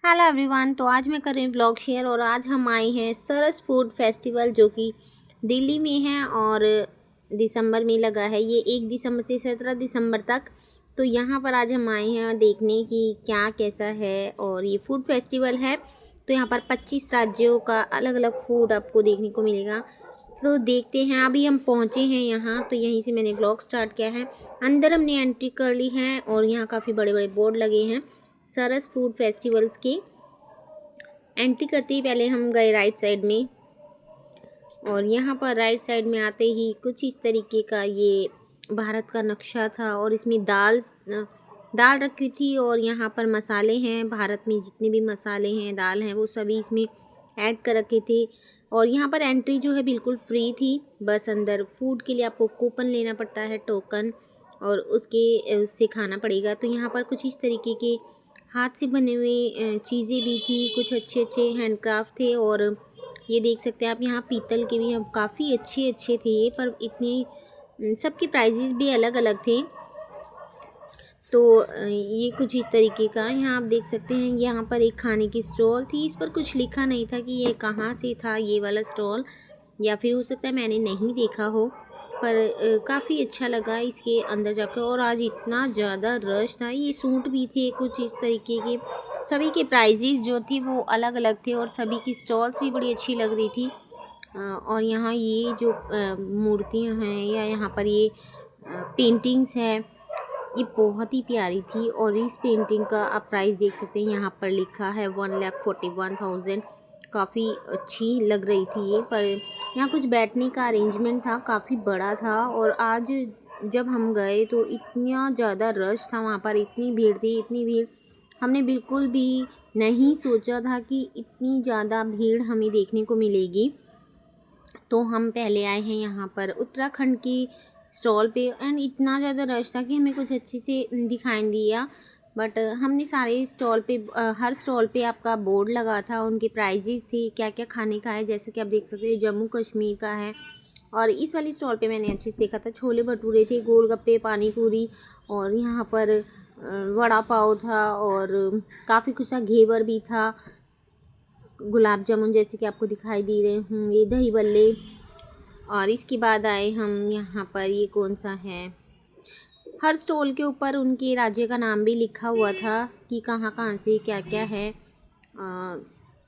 Hello everyone. तो आज मैं कर रही हूँ ब्लॉग शेयर और आज हम आए हैं सरस फूड फेस्टिवल जो कि दिल्ली में है और दिसंबर में लगा है। ये 1 दिसंबर से 17 दिसंबर तक। तो यहाँ पर आज हम आए हैं देखने की क्या कैसा है। और ये फूड फेस्टिवल है तो यहाँ पर 25 राज्यों का अलग अलग फूड आपको देखने को मिलेगा। तो देखते हैं, अभी हम पहुँचे हैं यहाँ, तो यहीं से मैंने ब्लॉग स्टार्ट किया है। अंदर हमने एंट्री कर ली है और यहाँ काफ़ी बड़े बड़े बोर्ड लगे हैं सरस फूड फेस्टिवल्स की। एंट्री करते ही पहले हम गए राइट साइड में और यहाँ पर राइट साइड में आते ही कुछ इस तरीके का ये भारत का नक्शा था और इसमें दाल रखी थी और यहाँ पर मसाले हैं। भारत में जितने भी मसाले हैं, दाल हैं, वो सभी इसमें ऐड कर रखे थे। और यहाँ पर एंट्री जो है बिल्कुल फ्री थी। बस अंदर फूड के लिए आपको कूपन लेना पड़ता है, टोकन, और उससे खाना पड़ेगा। तो यहाँ पर कुछ इस तरीके के हाथ से बने हुए चीज़ें भी थी, कुछ अच्छे अच्छे हैंडक्राफ्ट थे। और ये देख सकते हैं आप, यहाँ पीतल के भी हम काफ़ी अच्छे अच्छे थे ये, पर इतने सबके प्राइजेस भी अलग अलग थे। तो ये कुछ इस तरीके का यहाँ आप देख सकते हैं। यहाँ पर एक खाने की स्टॉल थी, इस पर कुछ लिखा नहीं था कि ये कहाँ से था ये वाला स्टॉल, या फिर हो सकता है मैंने नहीं देखा हो, पर काफ़ी अच्छा लगा इसके अंदर जाकर। और आज इतना ज़्यादा रश था। ये सूट भी थे कुछ इस तरीके के, सभी के प्राइजेस जो थी वो अलग अलग थे और सभी की स्टॉल्स भी बड़ी अच्छी लग रही थी। और यहाँ ये जो मूर्तियाँ हैं या यहाँ पर ये पेंटिंग्स है, ये बहुत ही प्यारी थी। और इस पेंटिंग का आप प्राइस देख सकते हैं, यहाँ पर लिखा है 1,41,000। काफ़ी अच्छी लग रही थी ये, पर यहाँ कुछ बैठने का अरेंजमेंट था, काफ़ी बड़ा था। और आज जब हम गए तो इतना ज़्यादा रश था वहाँ पर, इतनी भीड़ थी, इतनी भीड़ हमने बिल्कुल भी नहीं सोचा था कि इतनी ज़्यादा भीड़ हमें देखने को मिलेगी। तो हम पहले आए हैं यहाँ पर उत्तराखंड की स्टॉल पे, एंड इतना ज़्यादा रश था कि हमें कुछ अच्छे से दिखाई नहीं दिया। बट हमने सारे स्टॉल पे हर स्टॉल पे आपका बोर्ड लगा था, उनके प्राइजेस थे, क्या क्या खाने का है। जैसे कि आप देख सकते हैं जम्मू कश्मीर का है। और इस वाली स्टॉल पे मैंने अच्छे से देखा था, छोले भटूरे थे, गोलगप्पे, पानी पूरी, और यहाँ पर वड़ा पाव था और काफ़ी कुछ था, घेवर भी था, गुलाब जामुन जैसे कि आपको दिखाई दे रहे होंगे, दही बल्ले। और इसके बाद आए हम यहाँ पर, ये कौन सा है, हर स्टॉल के ऊपर उनके राज्य का नाम भी लिखा हुआ था कि कहाँ कहाँ से क्या क्या है।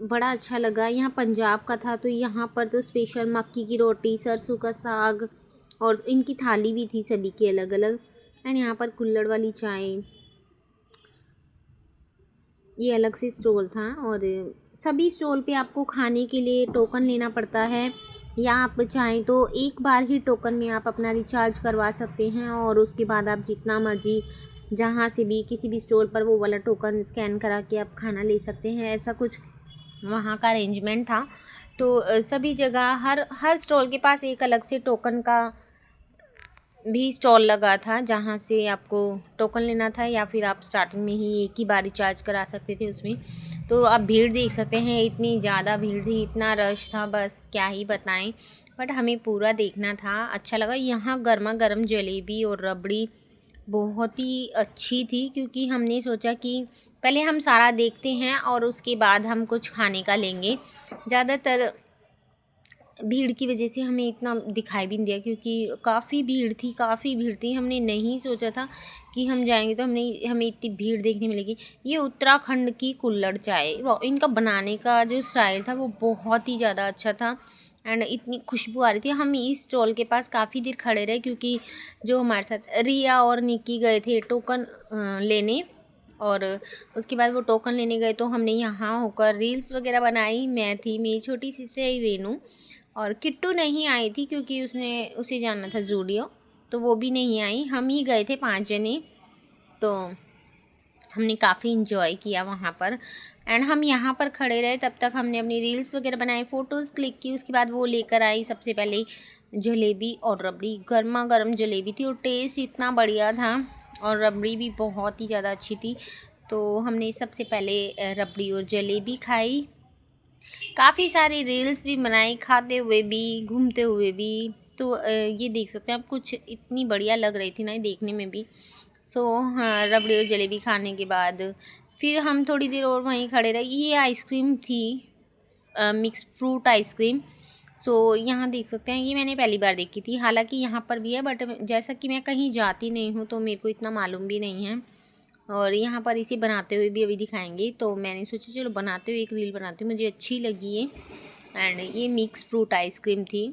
बड़ा अच्छा लगा। यहाँ पंजाब का था तो यहाँ पर तो स्पेशल मक्की की रोटी, सरसों का साग, और इनकी थाली भी थी सभी की अलग अलग। एंड यहाँ पर कुल्हड़ वाली चाय, ये अलग से स्टॉल था। और सभी स्टॉल पे आपको खाने के लिए टोकन लेना पड़ता है, या आप चाहें तो एक बार ही टोकन में आप अपना रिचार्ज करवा सकते हैं और उसके बाद आप जितना मर्जी जहाँ से भी किसी भी स्टॉल पर वो वाला टोकन स्कैन करा के आप खाना ले सकते हैं। ऐसा कुछ वहाँ का अरेंजमेंट था। तो सभी जगह हर हर स्टॉल के पास एक अलग से टोकन का भी स्टॉल लगा था जहाँ से आपको टोकन लेना था, या फिर आप स्टार्टिंग में ही एक ही बार रिचार्ज करा सकते थे उसमें। तो आप भीड़ देख सकते हैं, इतनी ज़्यादा भीड़ थी, इतना रश था, बस क्या ही बताएं। बट हमें पूरा देखना था, अच्छा लगा। यहाँ गर्मा गर्म जलेबी और रबड़ी बहुत ही अच्छी थी, क्योंकि हमने सोचा कि पहले हम सारा देखते हैं और उसके बाद हम कुछ खाने का लेंगे। ज़्यादातर भीड़ की वजह से हमें इतना दिखाई भी नहीं दिया, क्योंकि काफ़ी भीड़ थी। हमने नहीं सोचा था कि हम जाएंगे तो हमें इतनी भीड़ देखने मिलेगी। ये उत्तराखंड की कुल्हड़ चाय, वो इनका बनाने का जो स्टाइल था वो बहुत ही ज़्यादा अच्छा था। एंड इतनी खुशबू आ रही थी। हम इस स्टॉल के पास काफ़ी देर खड़े रहे, क्योंकि जो हमारे साथ रिया और निक्की गए थे टोकन लेने, और उसके बाद वो टोकन लेने गए तो हमने यहाँ होकर रील्स वगैरह बनाई। मैं थी, मेरी छोटी सिस्टर रेनू, और किट्टू नहीं आई थी क्योंकि उसे जाना था ज़ूडियो, तो वो भी नहीं आई। हम ही गए थे 5 जने। तो हमने काफ़ी इन्जॉय किया वहाँ पर। एंड हम यहाँ पर खड़े रहे, तब तक हमने अपनी रील्स वगैरह बनाई, फ़ोटोज़ क्लिक की। उसके बाद वो लेकर आई सबसे पहले जलेबी और रबड़ी। गर्मा गर्म जलेबी थी और टेस्ट इतना बढ़िया था, और रबड़ी भी बहुत ही ज़्यादा अच्छी थी। तो हमने सबसे पहले रबड़ी और जलेबी खाई। काफ़ी सारी रील्स भी बनाई, खाते हुए भी, घूमते हुए भी। तो ये देख सकते हैं आप, कुछ इतनी बढ़िया लग रही थी ना देखने में भी। सो हाँ, रबड़ी और जलेबी खाने के बाद फिर हम थोड़ी देर और वहीं खड़े रहे। ये आइसक्रीम थी मिक्स फ्रूट आइसक्रीम। सो यहाँ देख सकते हैं, ये मैंने पहली बार देखी थी, हालांकि यहाँ पर भी है बट जैसा कि मैं कहीं जाती नहीं हूँ तो मेरे को इतना मालूम भी नहीं है। और यहाँ पर इसे बनाते हुए भी अभी दिखाएंगे, तो मैंने सोचा चलो बनाते हुए एक रील बनाती हूँ, मुझे अच्छी लगी ये। एंड ये मिक्स फ्रूट आइसक्रीम थी।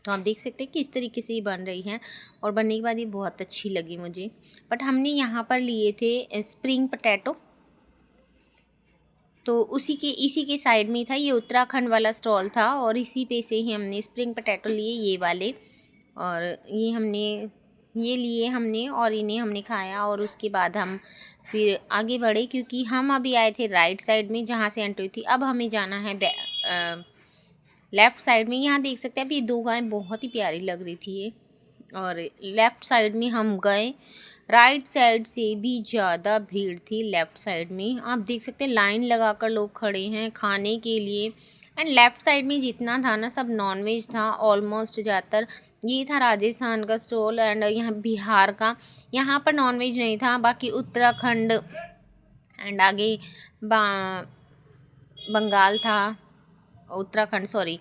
तो आप देख सकते हैं किस तरीके से ये बन रही है, और बनने के बाद ये बहुत अच्छी लगी मुझे। बट हमने यहाँ पर लिए थे स्प्रिंग पोटैटो, तो इसी के साइड में था, ये उत्तराखंड वाला स्टॉल था और इसी पे से ही हमने स्प्रिंग पोटैटो लिए ये वाले। और ये लिए हमने और इन्हें हमने खाया, और उसके बाद हम फिर आगे बढ़े क्योंकि हम अभी आए थे राइट साइड में जहाँ से एंट्री थी। अब हमें जाना है लेफ़्ट साइड में। यहाँ देख सकते हैं अभी 2 गाय बहुत ही प्यारी लग रही थी ये। और लेफ़्ट साइड में हम गए, राइट साइड से भी ज़्यादा भीड़ थी लेफ़्ट साइड में। आप देख सकते हैं लाइन लगाकर लोग खड़े हैं खाने के लिए। एंड लेफ़्ट साइड में जितना था ना सब नॉनवेज था ऑलमोस्ट ज़्यादातर। ये था राजस्थान का स्टॉल एंड यहाँ बिहार का, यहाँ पर नॉनवेज नहीं था। बाकी उत्तराखंड एंड आगे बंगाल था, उत्तराखंड सॉरी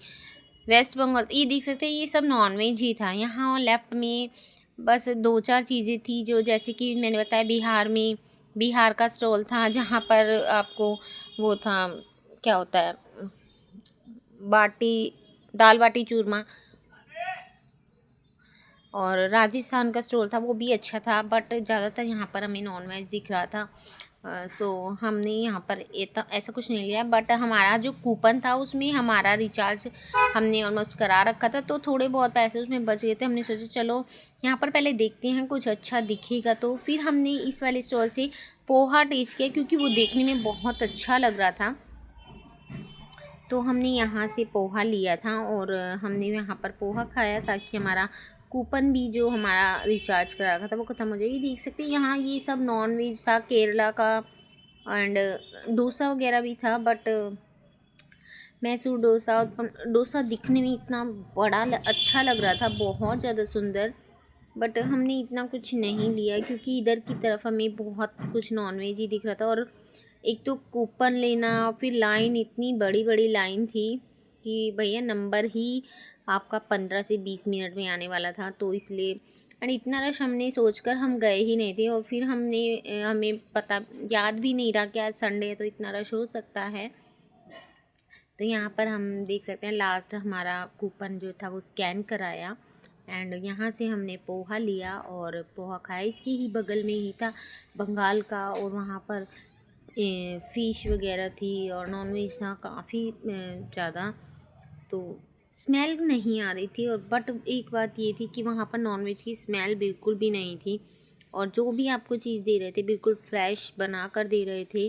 वेस्ट बंगाल, ये देख सकते हैं ये सब नॉनवेज ही था। यहाँ लेफ़्ट में बस 2-4 चीज़ें थी जो जैसे कि मैंने बताया बिहार का स्टॉल था जहाँ पर आपको वो था क्या होता है दाल बाटी चूरमा। और राजस्थान का स्टॉल था वो भी अच्छा था, बट ज़्यादातर यहाँ पर हमें नॉनवेज दिख रहा था। सो हमने यहाँ पर ऐसा कुछ नहीं लिया, बट हमारा जो कूपन था उसमें हमारा रिचार्ज हमने ऑलमोस्ट करा रखा था, तो थोड़े बहुत पैसे उसमें बच गए थे। हमने सोचा चलो यहाँ पर पहले देखते हैं कुछ अच्छा दिखेगा, तो फिर हमने इस वाले स्टॉल से पोहा टेस्ट किया क्योंकि वो देखने में बहुत अच्छा लग रहा था। तो हमने यहाँ से पोहा लिया था और हमने यहाँ पर पोहा खाया ताकि हमारा कूपन भी जो हमारा रिचार्ज करा रखा था वो ख़त्म हो जाए। ये देख सकते हैं यहाँ ये सब नॉन वेज था केरला का, एंड डोसा वगैरह भी था, बट मैसूर डोसा दिखने में इतना बड़ा अच्छा लग रहा था, बहुत ज़्यादा सुंदर। बट हमने इतना कुछ नहीं लिया क्योंकि इधर की तरफ हमें बहुत कुछ नॉनवेज ही दिख रहा था। और एक तो कूपन लेना, फिर लाइन इतनी बड़ी बड़ी लाइन थी कि भैया नंबर ही आपका 15 से 20 मिनट में आने वाला था, तो इसलिए एंड इतना रश हमने सोचकर हम गए ही नहीं थे। और फिर हमें पता याद भी नहीं रहा कि आज संडे है तो इतना रश हो सकता है। तो यहाँ पर हम देख सकते हैं लास्ट हमारा कूपन जो था वो स्कैन कराया एंड यहाँ से हमने पोहा लिया और पोहा खाया। इसके ही बगल में ही था बंगाल का, और वहाँ पर फ़िश वगैरह थी और नॉनवेज था काफ़ी ज़्यादा, तो स्मेल नहीं आ रही थी। और बट एक बात ये थी कि वहाँ पर नॉनवेज की स्मेल बिल्कुल भी नहीं थी, और जो भी आपको चीज़ दे रहे थे बिल्कुल फ्रेश बना कर दे रहे थे।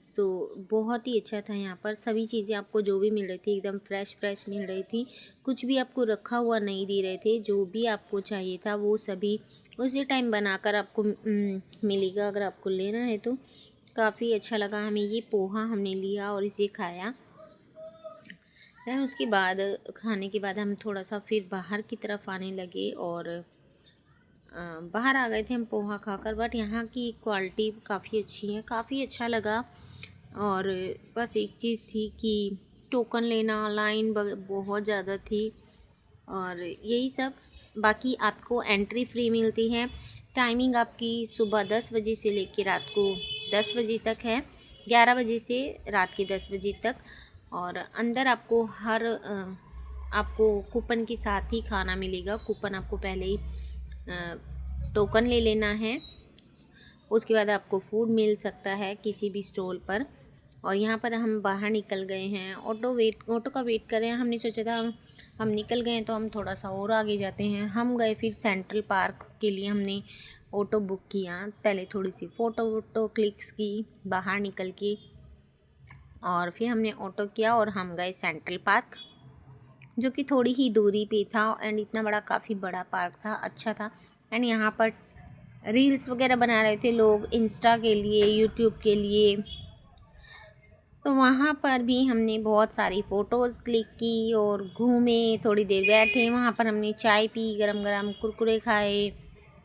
सो बहुत ही अच्छा था। यहाँ पर सभी चीज़ें आपको जो भी मिल रही थी एकदम फ्रेश मिल रही थी, कुछ भी आपको रखा हुआ नहीं दे रहे थे। जो भी आपको चाहिए था वो सभी उसी टाइम बनाकर आपको मिलेगा अगर आपको लेना है तो। काफ़ी अच्छा लगा हमें ये पोहा, हमने लिया और इसे खाया। दैन उसके बाद खाने के बाद हम थोड़ा सा फिर बाहर की तरफ आने लगे और बाहर आ गए थे हम पोहा खाकर। बट यहाँ की क्वालिटी काफ़ी अच्छी है, काफ़ी अच्छा लगा। और बस एक चीज़ थी कि टोकन लेना, लाइन बहुत ज़्यादा थी और यही सब। बाकी आपको एंट्री फ्री मिलती है। टाइमिंग आपकी सुबह 10 बजे से लेकर रात को 10 बजे तक है, 11 बजे से रात के 10 बजे तक। और अंदर आपको आपको कूपन के साथ ही खाना मिलेगा। कूपन आपको पहले ही टोकन ले लेना है, उसके बाद आपको फूड मिल सकता है किसी भी स्टॉल पर। और यहाँ पर हम बाहर निकल गए हैं, ऑटो का वेट कर रहे हैं। हमने सोचा था हम निकल गए हैं तो हम थोड़ा सा और आगे जाते हैं। हम गए फिर सेंट्रल पार्क के लिए, हमने ऑटो बुक किया। पहले थोड़ी सी फ़ोटो क्लिक्स की बाहर निकल के, और फिर हमने ऑटो किया और हम गए सेंट्रल पार्क जो कि थोड़ी ही दूरी पे था। एंड इतना बड़ा काफ़ी बड़ा पार्क था, अच्छा था। एंड यहाँ पर रील्स वगैरह बना रहे थे लोग इंस्टा के लिए, यूट्यूब के लिए, तो वहाँ पर भी हमने बहुत सारी फ़ोटोज़ क्लिक की और घूमे, थोड़ी देर बैठे। वहाँ पर हमने चाय पी, गरम गरम कुरकुरे खाए,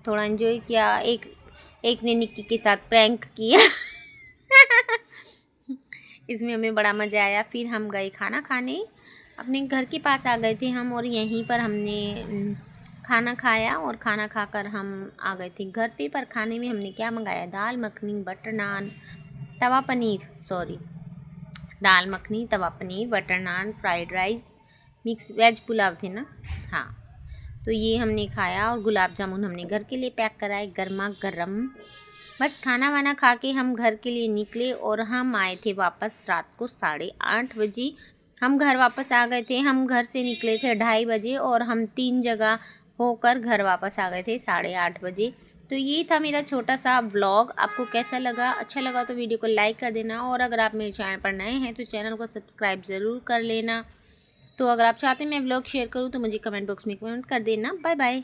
थोड़ा एंजॉय किया। एक ने निक्की के साथ प्रैंक किया इसमें हमें बड़ा मज़ा आया। फिर हम गए खाना खाने, अपने घर के पास आ गए थे हम और यहीं पर हमने खाना खाया और खाना खाकर हम आ गए थे घर पे। पर खाने में हमने क्या मंगाया, दाल मखनी, बटर नान, तवा पनीर, दाल makhani, tawa paneer, butter naan, fried rice, mix veg pulao थे ना, हाँ। तो ये हमने खाया और गुलाब जामुन हमने घर के लिए पैक कराए गर्मा गर्म। बस खाना वाना खा के हम घर के लिए निकले और हम आए थे वापस रात को 8:30 बजे हम घर वापस आ गए थे। हम घर से निकले थे 2:30 बजे और हम 3 जगह होकर घर वापस आ गए थे 8:30 बजे। तो ये था मेरा छोटा सा व्लॉग। आपको कैसा लगा? अच्छा लगा तो वीडियो को लाइक कर देना और अगर आप मेरे चैनल पर नए हैं तो चैनल को सब्सक्राइब ज़रूर कर लेना। तो अगर आप चाहते हैं मैं व्लॉग शेयर करूँ तो मुझे कमेंट बॉक्स में कमेंट कर देना। Bye bye.